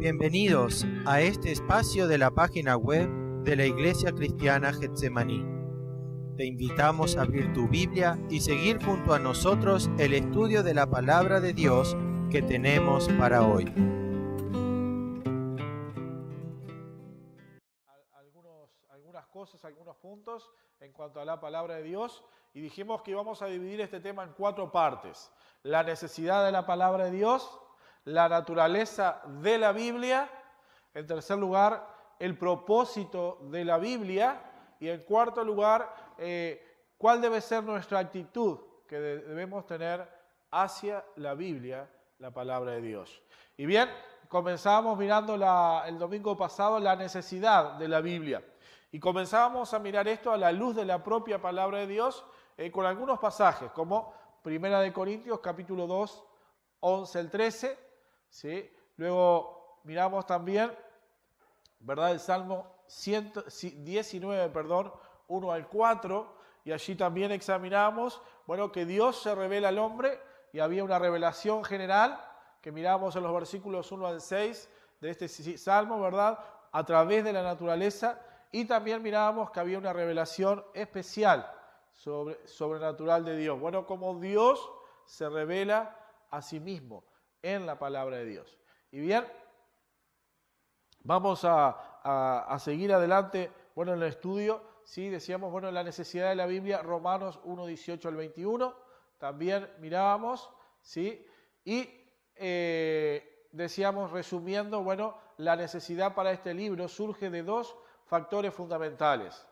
Bienvenidos a este espacio de la página web de la Iglesia Cristiana Getsemaní. Te invitamos a abrir tu Biblia y seguir junto a nosotros el estudio de la Palabra de Dios que tenemos para hoy. Algunas cosas, algunos puntos en cuanto a la Palabra de Dios, y dijimos que íbamos a dividir este tema en 4 partes: la necesidad de la Palabra de Dios, la naturaleza de la Biblia, en tercer lugar, el propósito de la Biblia, y en cuarto lugar, cuál debe ser nuestra actitud que debemos tener hacia la Biblia, la Palabra de Dios. Y bien, comenzamos mirando el domingo pasado la necesidad de la Biblia, y comenzábamos a mirar esto a la luz de la propia Palabra de Dios, con algunos pasajes, como 1 Corintios capítulo 2, 11 al 13, ¿sí? Luego miramos también, ¿verdad?, el Salmo 19, 1 al 4, y allí también examinamos, que Dios se revela al hombre, y había una revelación general, que miramos en los versículos 1 al 6 de este Salmo, ¿verdad?, a través de la naturaleza, y también mirábamos que había una revelación especial sobrenatural de Dios. Como Dios se revela a sí mismo en la Palabra de Dios. Y bien, vamos a seguir adelante, en el estudio, ¿sí? Decíamos, la necesidad de la Biblia, Romanos 1, 18 al 21, también mirábamos, ¿sí? Y decíamos, resumiendo, la necesidad para este libro surge de 2 factores fundamentales.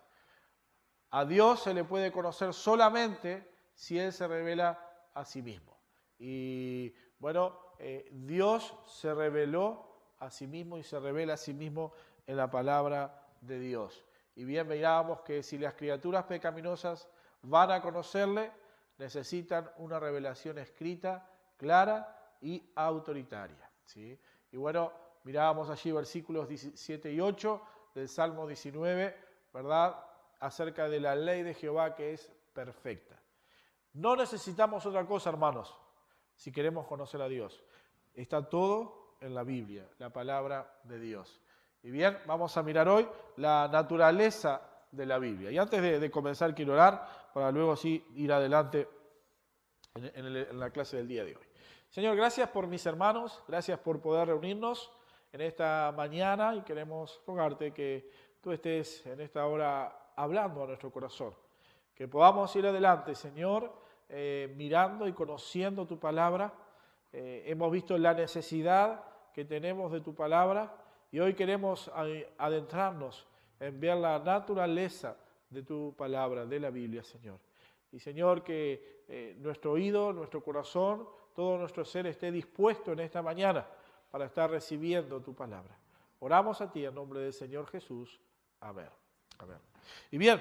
A Dios se le puede conocer solamente si Él se revela a sí mismo. Y Dios se reveló a sí mismo y se revela a sí mismo en la palabra de Dios. Y bien, veíamos que si las criaturas pecaminosas van a conocerle, necesitan una revelación escrita, clara y autoritaria, ¿sí? Y mirábamos allí versículos 17 y 8 del Salmo 19, ¿verdad?, acerca de la ley de Jehová, que es perfecta. No necesitamos otra cosa, hermanos, si queremos conocer a Dios. Está todo en la Biblia, la palabra de Dios. Y bien, vamos a mirar hoy la naturaleza de la Biblia. Y antes de comenzar, quiero orar para luego sí ir adelante en la clase del día de hoy. Señor, gracias por mis hermanos, gracias por poder reunirnos en esta mañana, y queremos rogarte que tú estés en esta hora hablando a nuestro corazón, que podamos ir adelante, Señor, mirando y conociendo tu palabra. Hemos visto la necesidad que tenemos de tu palabra, y hoy queremos adentrarnos en ver la naturaleza de tu palabra, de la Biblia, Señor. Y Señor, que nuestro oído, nuestro corazón, todo nuestro ser esté dispuesto en esta mañana para estar recibiendo tu palabra. Oramos a ti en nombre del Señor Jesús. Amén. Amén. Y bien,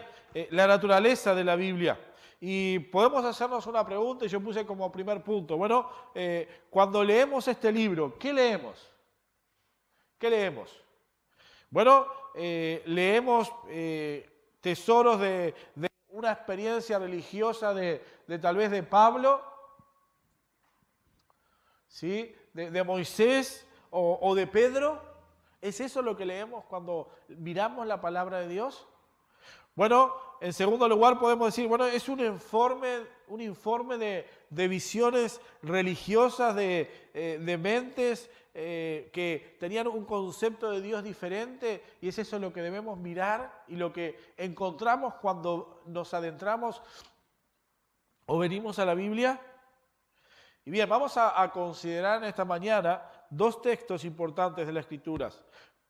la naturaleza de la Biblia. Y podemos hacernos una pregunta, y yo puse como primer punto. Cuando leemos este libro, ¿qué leemos? ¿Qué leemos? Leemos tesoros de una experiencia religiosa de tal vez de Pablo, ¿sí?, de Moisés o de Pedro. ¿Es eso lo que leemos cuando miramos la palabra de Dios? En segundo lugar podemos decir, es un informe de visiones religiosas, de mentes que tenían un concepto de Dios diferente, y es eso lo que debemos mirar y lo que encontramos cuando nos adentramos o venimos a la Biblia. Y bien, vamos a considerar en esta mañana 2 textos importantes de las Escrituras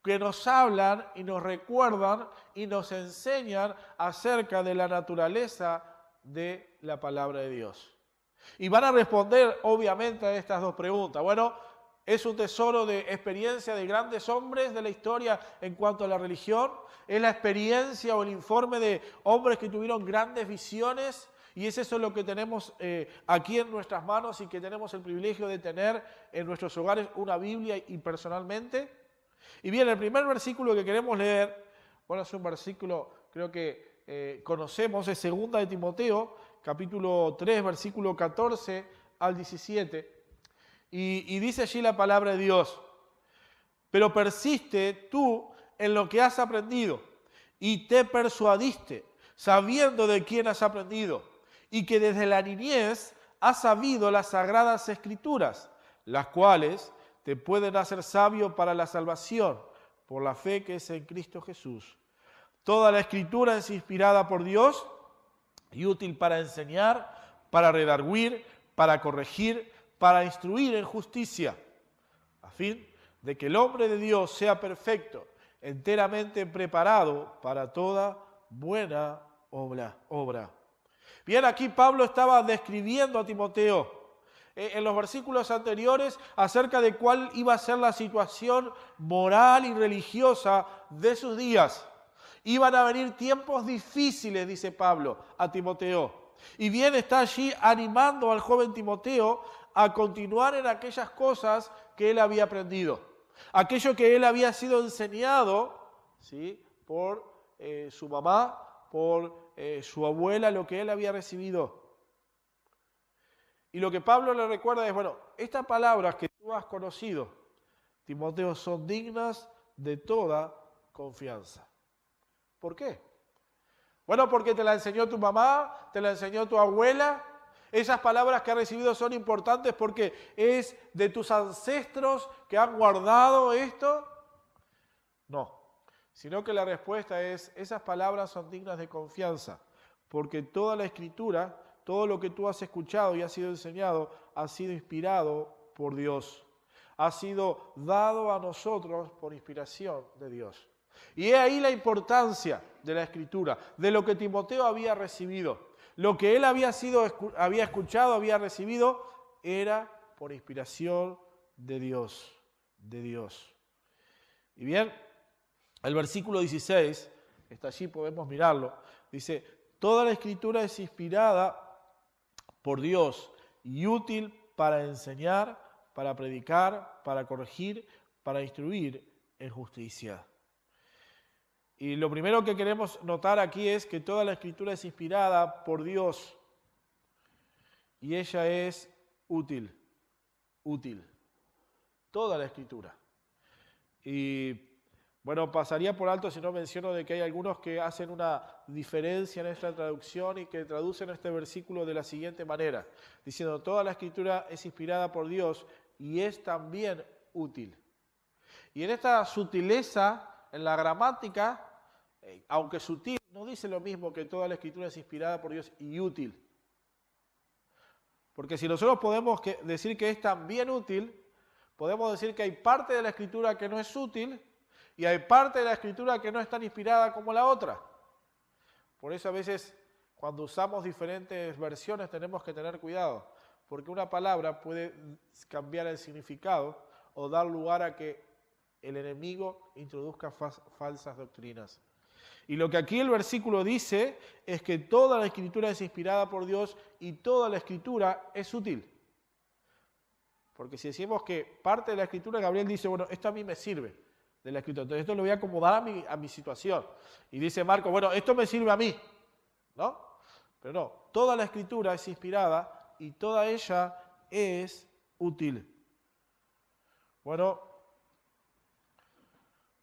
que nos hablan y nos recuerdan y nos enseñan acerca de la naturaleza de la palabra de Dios. Y van a responder, obviamente, a estas 2 preguntas. ¿Es un tesoro de experiencia de grandes hombres de la historia en cuanto a la religión? ¿Es la experiencia o el informe de hombres que tuvieron grandes visiones? Y es eso lo que tenemos aquí en nuestras manos, y que tenemos el privilegio de tener en nuestros hogares, una Biblia y personalmente. Y bien, el primer versículo que queremos leer, es un versículo, creo que conocemos, es 2 de Timoteo, capítulo 3, versículo 14 al 17. Y dice allí la palabra de Dios: pero persiste tú en lo que has aprendido y te persuadiste, sabiendo de quién has aprendido, y que desde la niñez has sabido las sagradas Escrituras, las cuales te pueden hacer sabio para la salvación por la fe que es en Cristo Jesús. Toda la Escritura es inspirada por Dios y útil para enseñar, para redarguir, para corregir, para instruir en justicia, a fin de que el hombre de Dios sea perfecto, enteramente preparado para toda buena obra. Bien, aquí Pablo estaba describiendo a Timoteo en los versículos anteriores acerca de cuál iba a ser la situación moral y religiosa de sus días. Iban a venir tiempos difíciles, dice Pablo a Timoteo. Y bien, está allí animando al joven Timoteo a continuar en aquellas cosas que él había aprendido. Aquello que él había sido enseñado, ¿sí?, por su mamá, por su abuela, lo que él había recibido. Y lo que Pablo le recuerda es, bueno, estas palabras que tú has conocido, Timoteo, son dignas de toda confianza. ¿Por qué? Bueno, porque te la enseñó tu mamá, te la enseñó tu abuela. Esas palabras que has recibido son importantes porque es de tus ancestros que han guardado esto. No, sino que la respuesta es, esas palabras son dignas de confianza, porque toda la Escritura, todo lo que tú has escuchado y has sido enseñado, ha sido inspirado por Dios. Ha sido dado a nosotros por inspiración de Dios. Y es ahí la importancia de la Escritura, de lo que Timoteo había recibido. Lo que él había escuchado, había recibido, era por inspiración de Dios. Y bien, el versículo 16, está allí, podemos mirarlo, dice, toda la Escritura es inspirada por Dios y útil para enseñar, para predicar, para corregir, para instruir en justicia. Y lo primero que queremos notar aquí es que toda la Escritura es inspirada por Dios y ella es útil. Toda la Escritura. Y bueno, pasaría por alto si no menciono de que hay algunos que hacen una diferencia en esta traducción y que traducen este versículo de la siguiente manera, diciendo, toda la Escritura es inspirada por Dios y es también útil. Y en esta sutileza, en la gramática, aunque sutil, no dice lo mismo que toda la Escritura es inspirada por Dios y útil. Porque si nosotros podemos decir que es también útil, podemos decir que hay parte de la Escritura que no es útil y hay parte de la Escritura que no es tan inspirada como la otra. Por eso a veces cuando usamos diferentes versiones tenemos que tener cuidado, porque una palabra puede cambiar el significado o dar lugar a que el enemigo introduzca falsas doctrinas. Y lo que aquí el versículo dice es que toda la Escritura es inspirada por Dios y toda la Escritura es útil. Porque si decimos que parte de la Escritura, Gabriel dice, bueno, esto a mí me sirve de la Escritura, entonces esto lo voy a acomodar a mi situación. Y dice Marco, bueno, esto me sirve a mí, ¿no? Pero no, toda la Escritura es inspirada y toda ella es útil. Bueno,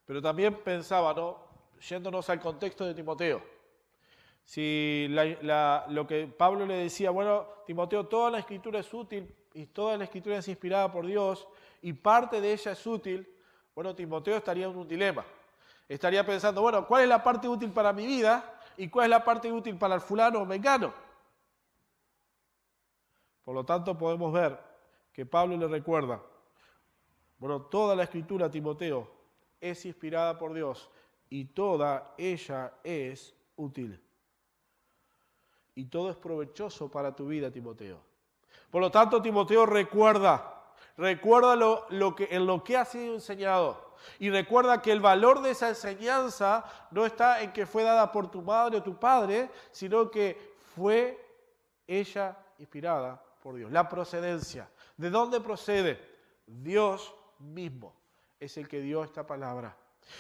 pero también pensaba, ¿no?, yéndonos al contexto de Timoteo. Si lo que Pablo le decía, bueno, Timoteo, toda la Escritura es útil y toda la Escritura es inspirada por Dios y parte de ella es útil, bueno, Timoteo estaría en un dilema. Estaría pensando, bueno, ¿cuál es la parte útil para mi vida y cuál es la parte útil para el fulano o mengano? Por lo tanto, podemos ver que Pablo le recuerda, bueno, toda la Escritura a Timoteo es inspirada por Dios y toda ella es útil. Y todo es provechoso para tu vida, Timoteo. Por lo tanto, Timoteo, recuerda en lo que ha sido enseñado. Y recuerda que el valor de esa enseñanza no está en que fue dada por tu madre o tu padre, sino que fue ella inspirada por Dios. La procedencia. ¿De dónde procede? Dios mismo es el que dio esta palabra.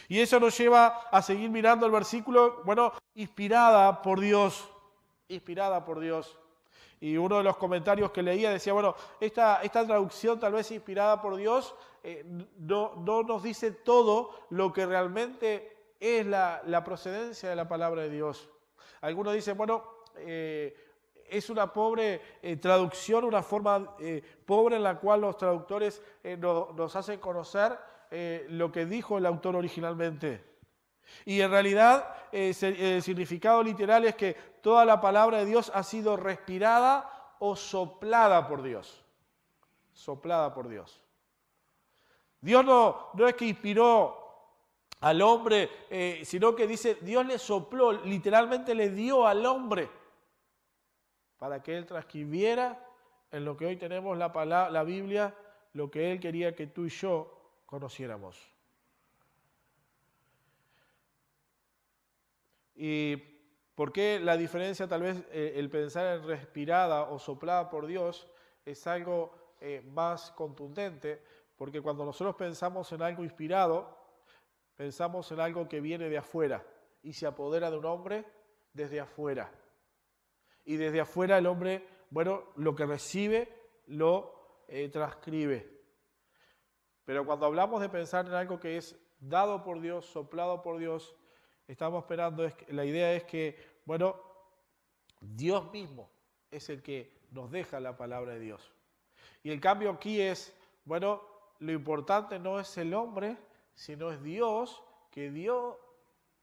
Y eso nos lleva a seguir mirando el versículo, bueno, inspirada por Dios. Y uno de los comentarios que leía decía, bueno, esta traducción tal vez inspirada por Dios no nos dice todo lo que realmente es la procedencia de la palabra de Dios. Algunos dicen, bueno, es una pobre traducción, una forma pobre en la cual los traductores nos hacen conocer lo que dijo el autor originalmente. Y en realidad el significado literal es que toda la palabra de Dios ha sido respirada o soplada por Dios. Soplada por Dios. Dios no es que inspiró al hombre, sino que dice, Dios le sopló, literalmente le dio al hombre para que él transcribiera en lo que hoy tenemos la Biblia, lo que él quería que tú y yo conociéramos. ¿Y por qué la diferencia tal vez el pensar en respirada o soplada por Dios es algo más contundente? Porque cuando nosotros pensamos en algo inspirado, pensamos en algo que viene de afuera y se apodera de un hombre desde afuera. Y desde afuera el hombre, bueno, lo que recibe lo transcribe. Pero cuando hablamos de pensar en algo que es dado por Dios, soplado por Dios, estamos esperando, la idea es que, bueno, Dios mismo es el que nos deja la palabra de Dios. Y el cambio aquí es, bueno, lo importante no es el hombre, sino es Dios que dio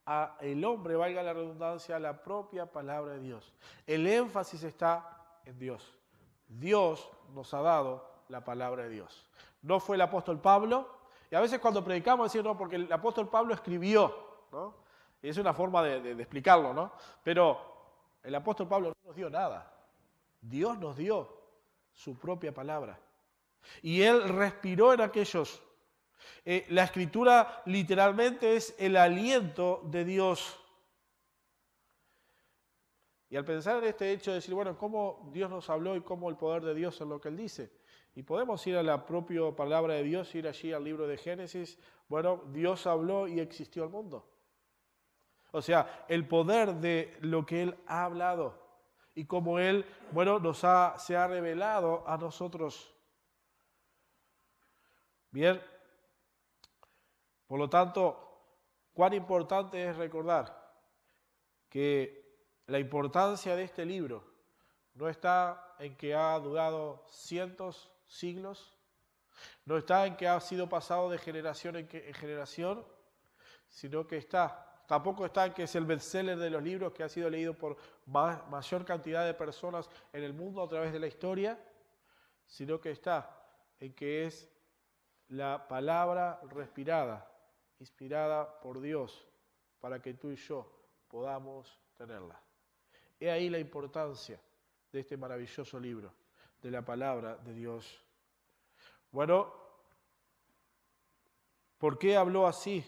al hombre, valga la redundancia, la propia palabra de Dios. El énfasis está en Dios. Dios nos ha dado la palabra de Dios. No fue el apóstol Pablo, y a veces cuando predicamos decimos, no, porque el apóstol Pablo escribió, ¿no? Y es una forma de explicarlo, ¿no? Pero el apóstol Pablo no nos dio nada. Dios nos dio su propia palabra. Y él respiró en aquellos. La escritura literalmente es el aliento de Dios. Y al pensar en este hecho de decir, bueno, cómo Dios nos habló y cómo el poder de Dios es lo que Él dice. Y podemos ir a la propia palabra de Dios, ir allí al libro de Génesis. Bueno, Dios habló y existió el mundo. O sea, el poder de lo que Él ha hablado y cómo Él, bueno, se ha revelado a nosotros. Bien, por lo tanto, cuán importante es recordar que la importancia de este libro no está en que ha durado cientos, siglos, no está en que ha sido pasado de generación en generación, sino que tampoco está en que es el bestseller de los libros que ha sido leído por mayor cantidad de personas en el mundo a través de la historia, sino que está en que es la palabra respirada, inspirada por Dios, para que tú y yo podamos tenerla. He ahí la importancia de este maravilloso libro, de la palabra de Dios. Bueno, ¿por qué habló así?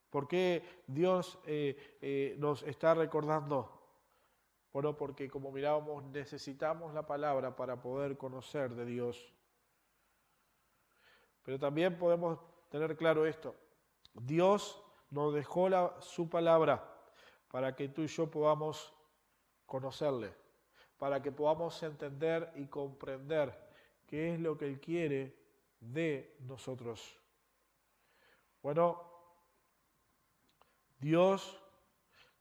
¿Por qué Dios nos está recordando? Bueno, porque como mirábamos, necesitamos la palabra para poder conocer de Dios. Pero también podemos tener claro esto. Dios nos dejó su palabra para que tú y yo podamos conocerle, para que podamos entender y comprender qué es lo que Él quiere de nosotros. Bueno, Dios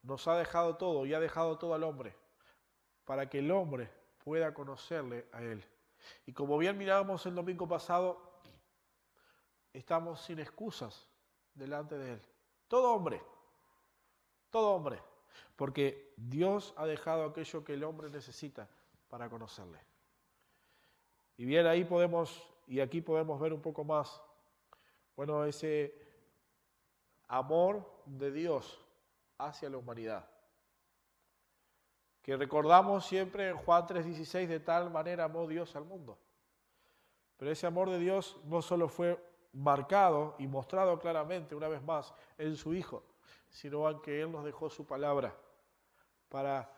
nos ha dejado todo y ha dejado todo al hombre para que el hombre pueda conocerle a Él. Y como bien mirábamos el domingo pasado, estamos sin excusas delante de Él. Todo hombre, porque Dios ha dejado aquello que el hombre necesita para conocerle. Y bien, ahí aquí podemos ver un poco más, bueno, ese amor de Dios hacia la humanidad. Que recordamos siempre en Juan 3:16, de tal manera amó Dios al mundo. Pero ese amor de Dios no solo fue marcado y mostrado claramente una vez más en su Hijo, sino en que Él nos dejó su palabra para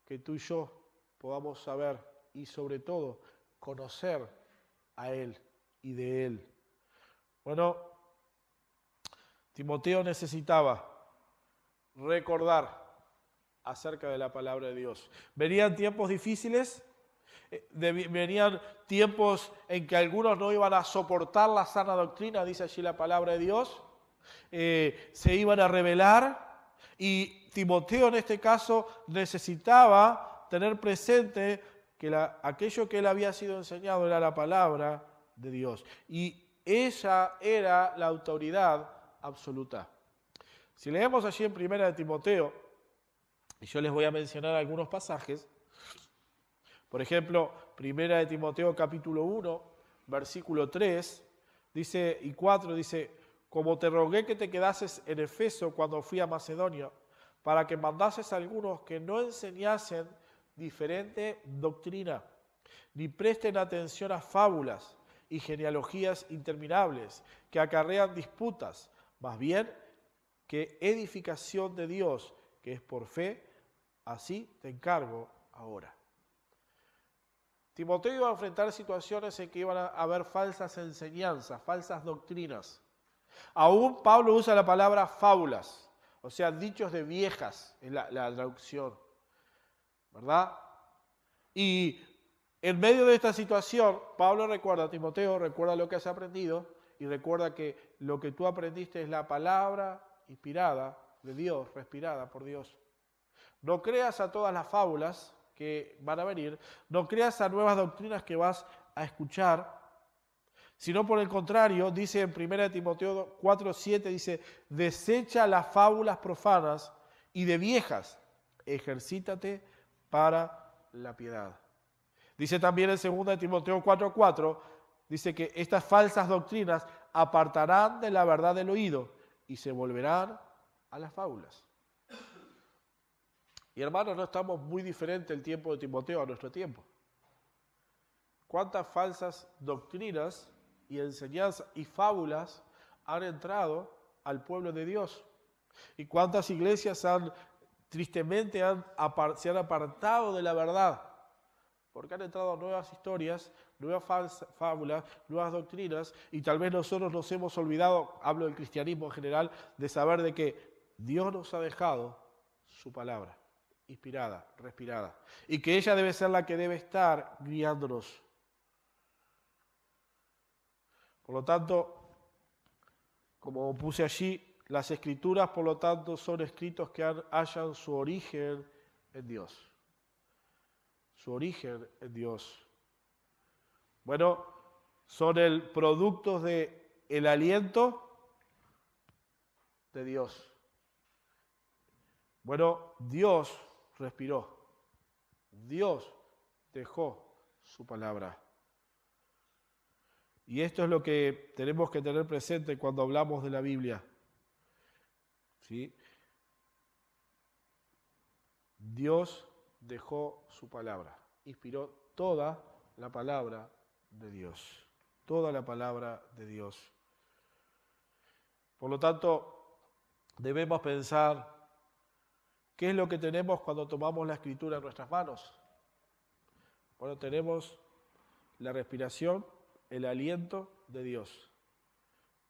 que tú y yo podamos saber y sobre todo conocer a Él y de Él. Bueno, Timoteo necesitaba recordar acerca de la palabra de Dios. Venían tiempos difíciles, Venían tiempos en que algunos no iban a soportar la sana doctrina, dice allí la palabra de Dios, se iban a rebelar, y Timoteo en este caso necesitaba tener presente que aquello que él había sido enseñado era la palabra de Dios, y ella era la autoridad absoluta. Si leemos allí en 1 de Timoteo, y yo les voy a mencionar algunos pasajes. Por ejemplo, 1 de Timoteo capítulo 1, versículo 3 dice, y 4 dice: como te rogué que te quedases en Efeso cuando fui a Macedonia, para que mandases a algunos que no enseñasen diferente doctrina, ni presten atención a fábulas y genealogías interminables que acarrean disputas, más bien que edificación de Dios, que es por fe, así te encargo ahora. Timoteo iba a enfrentar situaciones en que iban a haber falsas enseñanzas, falsas doctrinas. Aún Pablo usa la palabra fábulas, o sea, dichos de viejas, en la traducción, ¿verdad? Y en medio de esta situación, Pablo recuerda a Timoteo, recuerda lo que has aprendido, y recuerda que lo que tú aprendiste es la palabra inspirada de Dios, respirada por Dios. No creas a todas las fábulas que van a venir, no creas a nuevas doctrinas que vas a escuchar, sino por el contrario, dice en 1 Timoteo 4:7, dice: desecha las fábulas profanas y de viejas, ejercítate para la piedad. Dice también en 2 Timoteo 4:4, dice que estas falsas doctrinas apartarán de la verdad del oído y se volverán a las fábulas. Y hermanos, no estamos muy diferentes el tiempo de Timoteo a nuestro tiempo. ¿Cuántas falsas doctrinas y enseñanzas y fábulas han entrado al pueblo de Dios? ¿Y cuántas iglesias tristemente se han apartado de la verdad? Porque han entrado nuevas historias, nuevas fábulas, nuevas doctrinas, y tal vez nosotros nos hemos olvidado, hablo del cristianismo en general, de saber de que Dios nos ha dejado su palabra, inspirada, respirada, y que ella debe ser la que debe estar guiándonos. Por lo tanto, como puse allí, las escrituras, por lo tanto, son escritos que hallan su origen en Dios. Su origen en Dios. Bueno, son el producto del aliento de Dios. Bueno, Dios respiró. Dios dejó su palabra. Y esto es lo que tenemos que tener presente cuando hablamos de la Biblia. ¿Sí? Dios dejó su palabra, inspiró toda la palabra de Dios, toda la palabra de Dios. Por lo tanto, debemos pensar, ¿qué es lo que tenemos cuando tomamos la Escritura en nuestras manos? Bueno, tenemos la respiración, el aliento de Dios.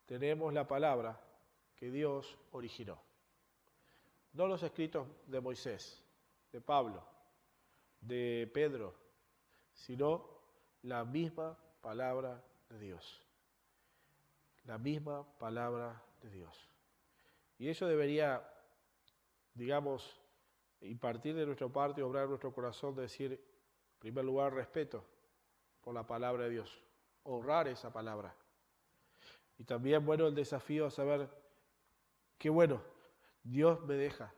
Tenemos la palabra que Dios originó. No los escritos de Moisés, de Pablo, de Pedro, sino la misma palabra de Dios. La misma palabra de Dios. Y eso debería, digamos, impartir de nuestra parte, obrar en nuestro corazón, decir, en primer lugar, respeto por la palabra de Dios. Honrar esa palabra. Y también, bueno, el desafío a saber que, bueno, Dios me deja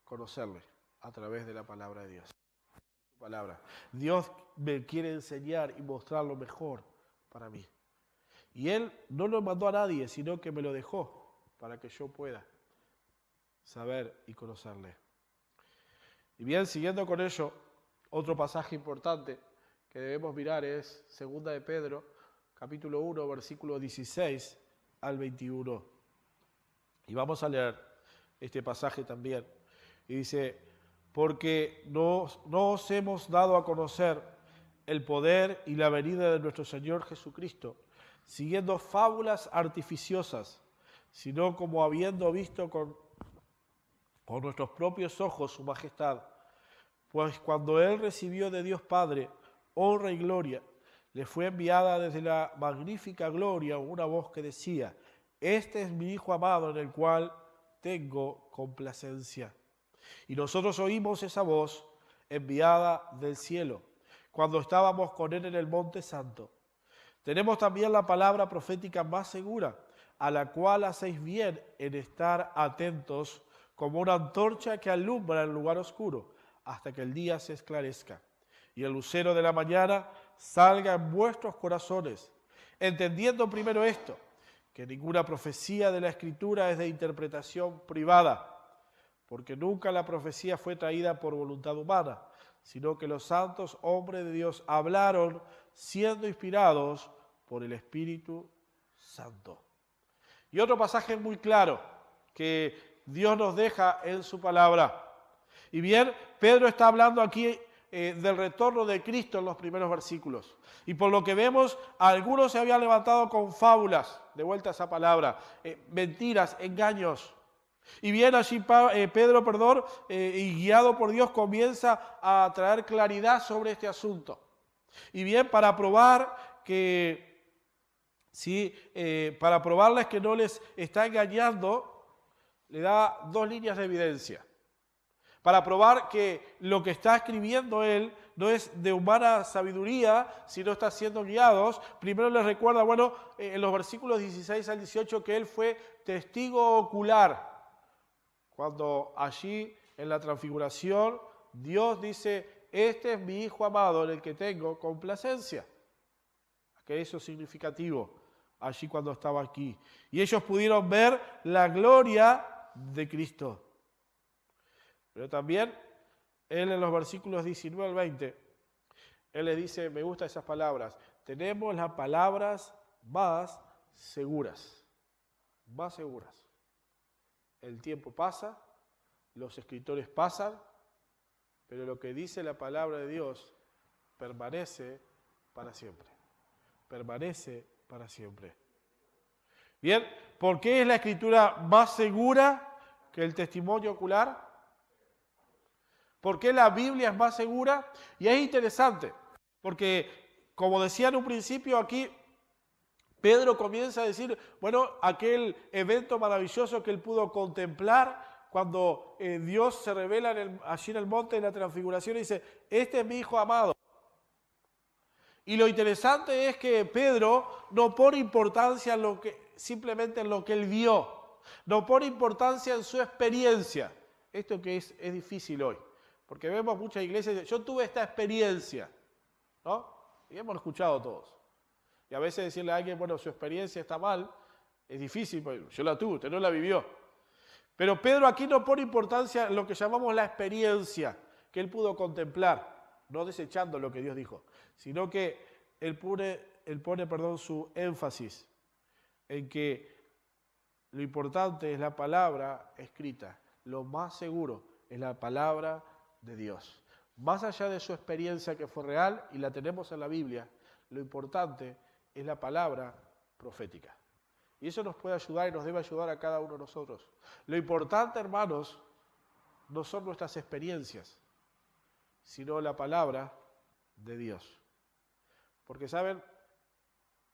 conocerle a través de la palabra de Dios. Su palabra. Dios me quiere enseñar y mostrar lo mejor para mí. Y Él no lo mandó a nadie, sino que me lo dejó para que yo pueda saber y conocerle. Y bien, siguiendo con ello, otro pasaje importante que debemos mirar es 2 de Pedro, capítulo 1, versículo 16 al 21. Y vamos a leer este pasaje también. Y dice: porque no os hemos dado a conocer el poder y la venida de nuestro Señor Jesucristo, siguiendo fábulas artificiosas, sino como habiendo visto con nuestros propios ojos su majestad. Pues cuando Él recibió de Dios Padre honra y gloria. Le fue enviada desde la magnífica gloria una voz que decía: este es mi Hijo amado en el cual tengo complacencia. Y nosotros oímos esa voz enviada del cielo cuando estábamos con él en el Monte Santo. Tenemos también la palabra profética más segura, a la cual hacéis bien en estar atentos como una antorcha que alumbra el lugar oscuro hasta que el día se esclarezca y el lucero de la mañana salga en vuestros corazones, entendiendo primero esto, que ninguna profecía de la Escritura es de interpretación privada, porque nunca la profecía fue traída por voluntad humana, sino que los santos hombres de Dios hablaron siendo inspirados por el Espíritu Santo. Y otro pasaje muy claro que Dios nos deja en su palabra. Y bien, Pedro está hablando aquí del retorno de Cristo en los primeros versículos. Y por lo que vemos, algunos se habían levantado con fábulas, de vuelta a esa palabra, mentiras, engaños. Y bien, allí Pedro, y guiado por Dios, comienza a traer claridad sobre este asunto. Y bien, para probar que, para probarles que no les está engañando, le da dos líneas de evidencia. Para probar que lo que está escribiendo él no es de humana sabiduría, sino está siendo guiados. Primero les recuerda, en los versículos 16 al 18, que él fue testigo ocular. Cuando allí en la transfiguración Dios dice: este es mi Hijo amado en el que tengo complacencia. Que eso es significativo allí cuando estaba aquí. Y ellos pudieron ver la gloria de Cristo. Pero también él en los versículos 19 al 20, él le dice, me gustan esas palabras, tenemos las palabras más seguras. Más seguras. El tiempo pasa, los escritores pasan, pero lo que dice la palabra de Dios permanece para siempre. Permanece para siempre. Bien, ¿por qué es la escritura más segura que el testimonio ocular? ¿Por qué la Biblia es más segura? Y es interesante, porque como decía en un principio aquí, Pedro comienza a decir, aquel evento maravilloso que él pudo contemplar cuando Dios se revela allí en el monte de la transfiguración y dice, este es mi Hijo amado. Y lo interesante es que Pedro no pone importancia simplemente en lo que él vio, no pone importancia en su experiencia. Esto que es difícil hoy, porque vemos muchas iglesias que dicen, yo tuve esta experiencia, ¿no? Y hemos escuchado todos. Y a veces decirle a alguien, su experiencia está mal, es difícil, porque yo la tuve, usted no la vivió. Pero Pedro aquí no pone importancia en lo que llamamos la experiencia que él pudo contemplar, no desechando lo que Dios dijo, sino que él pone su énfasis en que lo importante es la palabra escrita, lo más seguro es la palabra de Dios. Más allá de su experiencia que fue real, y la tenemos en la Biblia, lo importante es la palabra profética. Y eso nos puede ayudar y nos debe ayudar a cada uno de nosotros. Lo importante, hermanos, no son nuestras experiencias, sino la palabra de Dios. Porque, ¿saben?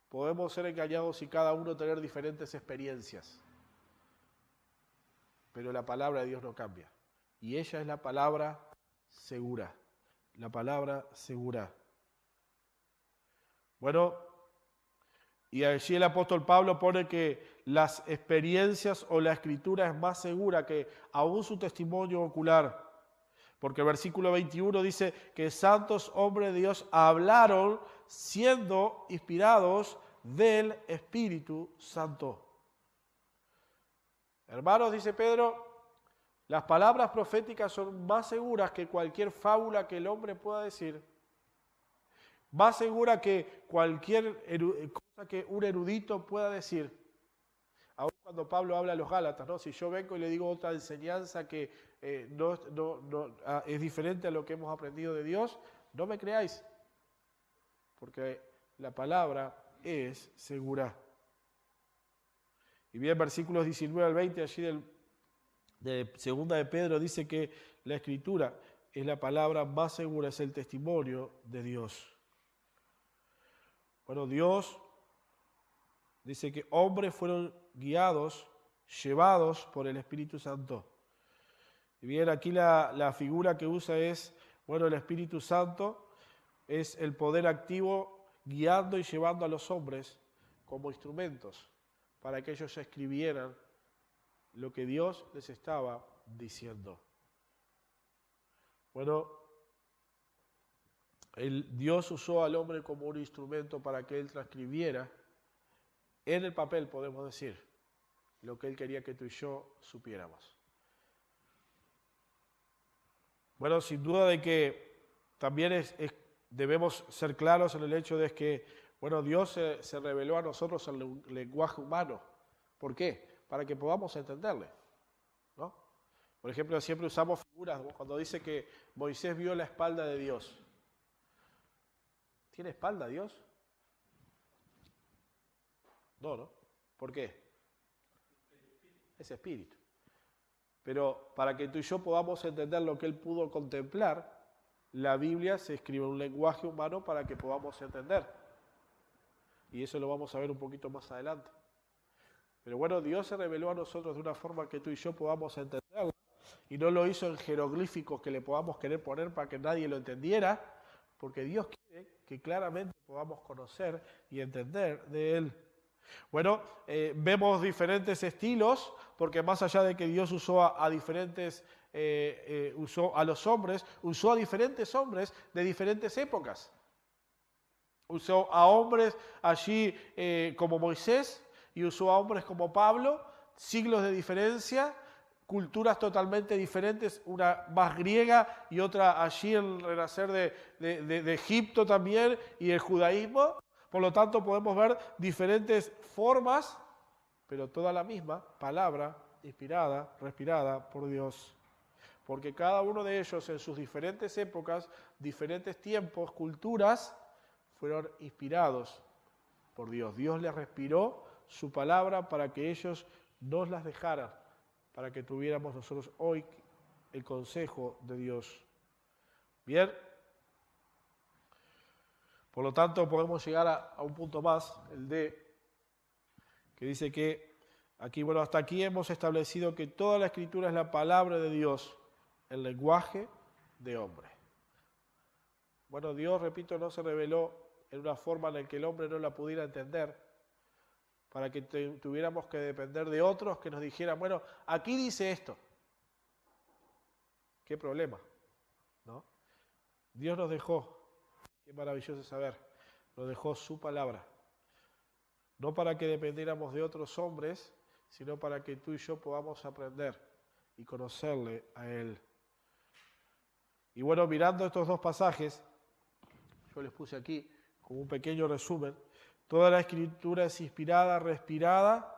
Podemos ser engañados y cada uno tener diferentes experiencias. Pero la palabra de Dios no cambia. Y ella es la palabra segura. La palabra segura. Y allí el apóstol Pablo pone que las experiencias o la escritura es más segura que aún su testimonio ocular. Porque el versículo 21 dice que santos hombres de Dios hablaron siendo inspirados del Espíritu Santo. Hermanos, dice Pedro, las palabras proféticas son más seguras que cualquier fábula que el hombre pueda decir. Más segura que cualquier cosa que un erudito pueda decir. Aún cuando Pablo habla a los Gálatas, ¿no? Si yo vengo y le digo otra enseñanza que es diferente a lo que hemos aprendido de Dios, no me creáis, porque la palabra es segura. Y bien, versículos 19 al 20, allí de segunda de Pedro, dice que la Escritura es la palabra más segura, es el testimonio de Dios. Bueno, Dios dice que hombres fueron guiados, llevados por el Espíritu Santo. Y bien, aquí la figura que usa es, bueno, el Espíritu Santo es el poder activo guiando y llevando a los hombres como instrumentos para que ellos escribieran lo que Dios les estaba diciendo. Bueno, Dios usó al hombre como un instrumento para que él transcribiera en el papel, podemos decir, lo que él quería que tú y yo supiéramos. Bueno, sin duda de que también debemos ser claros en el hecho de que, bueno, Dios se reveló a nosotros en el lenguaje humano. ¿Por qué? Para que podamos entenderle, ¿no? Por ejemplo, siempre usamos figuras, cuando dice que Moisés vio la espalda de Dios. ¿Tiene espalda Dios? No, ¿no? ¿Por qué? Es espíritu. Pero para que tú y yo podamos entender lo que él pudo contemplar, la Biblia se escribe en un lenguaje humano para que podamos entender. Y eso lo vamos a ver un poquito más adelante. Pero bueno, Dios se reveló a nosotros de una forma que tú y yo podamos entenderla, y no lo hizo en jeroglíficos que le podamos querer poner para que nadie lo entendiera, porque Dios quiere que claramente podamos conocer y entender de Él. Bueno, vemos diferentes estilos, porque más allá de que Dios usó usó a los hombres, usó a diferentes hombres de diferentes épocas. Usó a hombres allí como Moisés, y usó a hombres como Pablo, siglos de diferencia, culturas totalmente diferentes, una más griega y otra allí en el renacer de Egipto también y el judaísmo. Por lo tanto, podemos ver diferentes formas, pero toda la misma palabra inspirada, respirada por Dios. Porque cada uno de ellos en sus diferentes épocas, diferentes tiempos, culturas, fueron inspirados por Dios. Dios les respiró su palabra para que ellos nos las dejaran, para que tuviéramos nosotros hoy el consejo de Dios. Bien. Por lo tanto, podemos llegar a un punto más, el D, que dice que aquí, bueno, hasta aquí hemos establecido que toda la Escritura es la palabra de Dios, el lenguaje de hombre. Bueno, Dios, repito, no se reveló en una forma en la que el hombre no la pudiera entender, para que tuviéramos que depender de otros que nos dijeran, bueno, aquí dice esto. ¿Qué problema? ¿No? Dios nos dejó, qué maravilloso saber, nos dejó su palabra. No para que dependiéramos de otros hombres, sino para que tú y yo podamos aprender y conocerle a Él. Y bueno, mirando estos dos pasajes, yo les puse aquí como un pequeño resumen. Toda la Escritura es inspirada, respirada,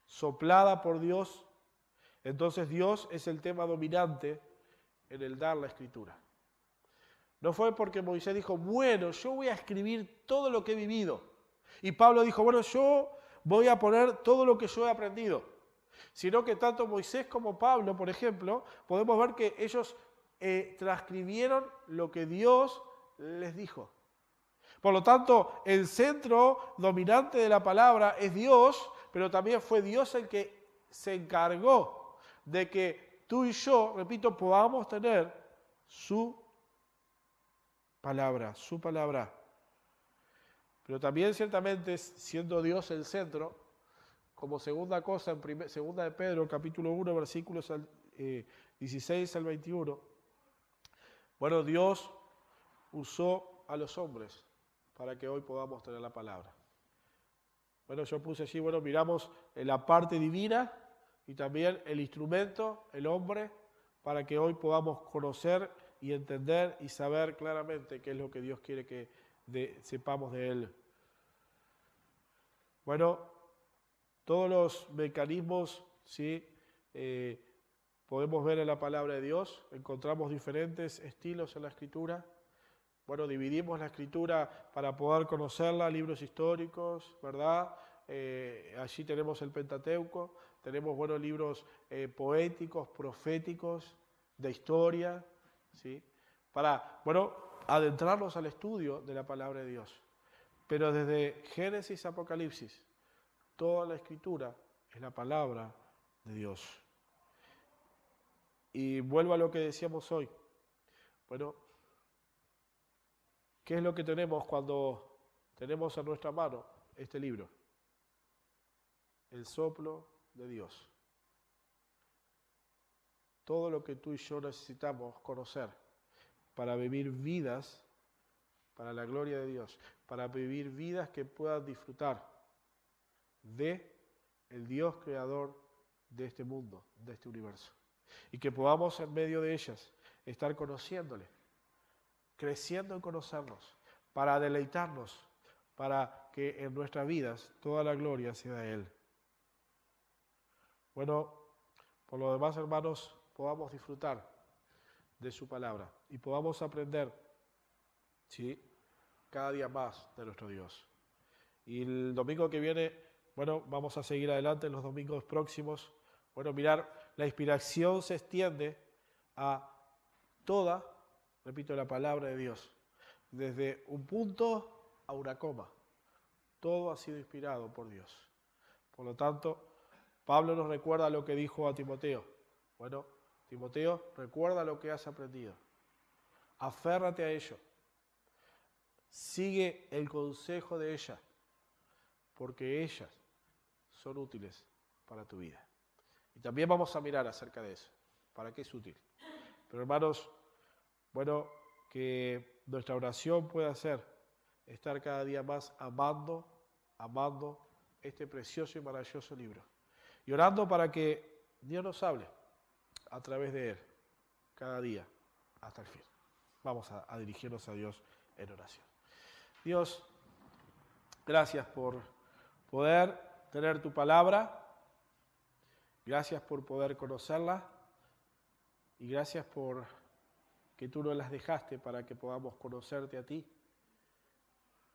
soplada por Dios. Entonces Dios es el tema dominante en el dar la Escritura. No fue porque Moisés dijo, bueno, yo voy a escribir todo lo que he vivido. Y Pablo dijo, bueno, yo voy a poner todo lo que yo he aprendido. Sino que tanto Moisés como Pablo, por ejemplo, podemos ver que ellos transcribieron lo que Dios les dijo. Por lo tanto, el centro dominante de la palabra es Dios, pero también fue Dios el que se encargó de que tú y yo, repito, podamos tener su palabra, su palabra. Pero también ciertamente, siendo Dios el centro, como segunda cosa, en segunda de Pedro, capítulo 1, versículos 16 al 21, bueno, Dios usó a los hombres para que hoy podamos tener la palabra. Bueno, yo puse allí, bueno, miramos la parte divina y también el instrumento, el hombre, para que hoy podamos conocer y entender y saber claramente qué es lo que Dios quiere que sepamos de Él. Bueno, todos los mecanismos, ¿sí? Podemos ver en la palabra de Dios, encontramos diferentes estilos en la Escritura. Bueno, dividimos la Escritura para poder conocerla, libros históricos, ¿verdad? Allí tenemos el Pentateuco, tenemos, bueno, libros poéticos, proféticos, de historia, ¿sí? Para, bueno, adentrarnos al estudio de la palabra de Dios. Pero desde Génesis a Apocalipsis, toda la Escritura es la palabra de Dios. Y vuelvo a lo que decíamos hoy. Bueno, ¿qué es lo que tenemos cuando tenemos en nuestra mano este libro? El soplo de Dios. Todo lo que tú y yo necesitamos conocer para vivir vidas para la gloria de Dios, para vivir vidas que puedan disfrutar de el Dios creador de este mundo, de este universo. Y que podamos en medio de ellas estar conociéndole, creciendo en conocernos, para deleitarnos, para que en nuestras vidas toda la gloria sea de Él. Bueno, por lo demás, hermanos, podamos disfrutar de su palabra y podamos aprender, ¿sí?, cada día más de nuestro Dios. Y el domingo que viene, bueno, vamos a seguir adelante en los domingos próximos. Bueno, mirar, la inspiración se extiende a toda, repito, la palabra de Dios. Desde un punto a una coma. Todo ha sido inspirado por Dios. Por lo tanto, Pablo nos recuerda lo que dijo a Timoteo. Bueno, Timoteo, recuerda lo que has aprendido. Aférrate a ello. Sigue el consejo de ella, porque ellas son útiles para tu vida. Y también vamos a mirar acerca de eso, para qué es útil. Pero hermanos, bueno, que nuestra oración pueda ser estar cada día más amando este precioso y maravilloso libro. Y orando para que Dios nos hable a través de él, cada día, hasta el fin. Vamos a dirigirnos a Dios en oración. Dios, gracias por poder tener tu palabra, gracias por poder conocerla y gracias por que tú nos las dejaste para que podamos conocerte a ti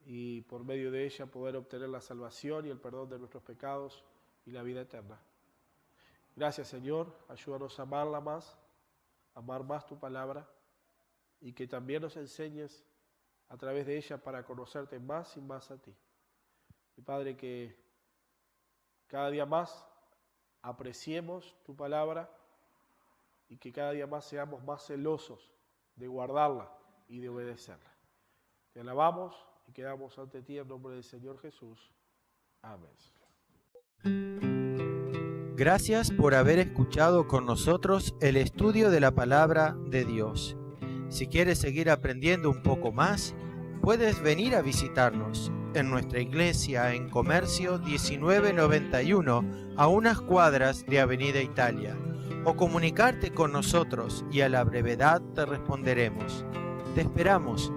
y por medio de ella poder obtener la salvación y el perdón de nuestros pecados y la vida eterna. Gracias, Señor, ayúdanos a amarla más, amar más tu palabra y que también nos enseñes a través de ella para conocerte más y más a ti. Y Padre, que cada día más apreciemos tu palabra y que cada día más seamos más celosos de guardarla y de obedecerla. Te alabamos y quedamos ante ti en nombre del Señor Jesús. Amén. Gracias por haber escuchado con nosotros el estudio de la palabra de Dios. Si quieres seguir aprendiendo un poco más, puedes venir a visitarnos en nuestra iglesia en Comercio 1991, a unas cuadras de Avenida Italia, o comunicarte con nosotros y a la brevedad te responderemos. Te esperamos.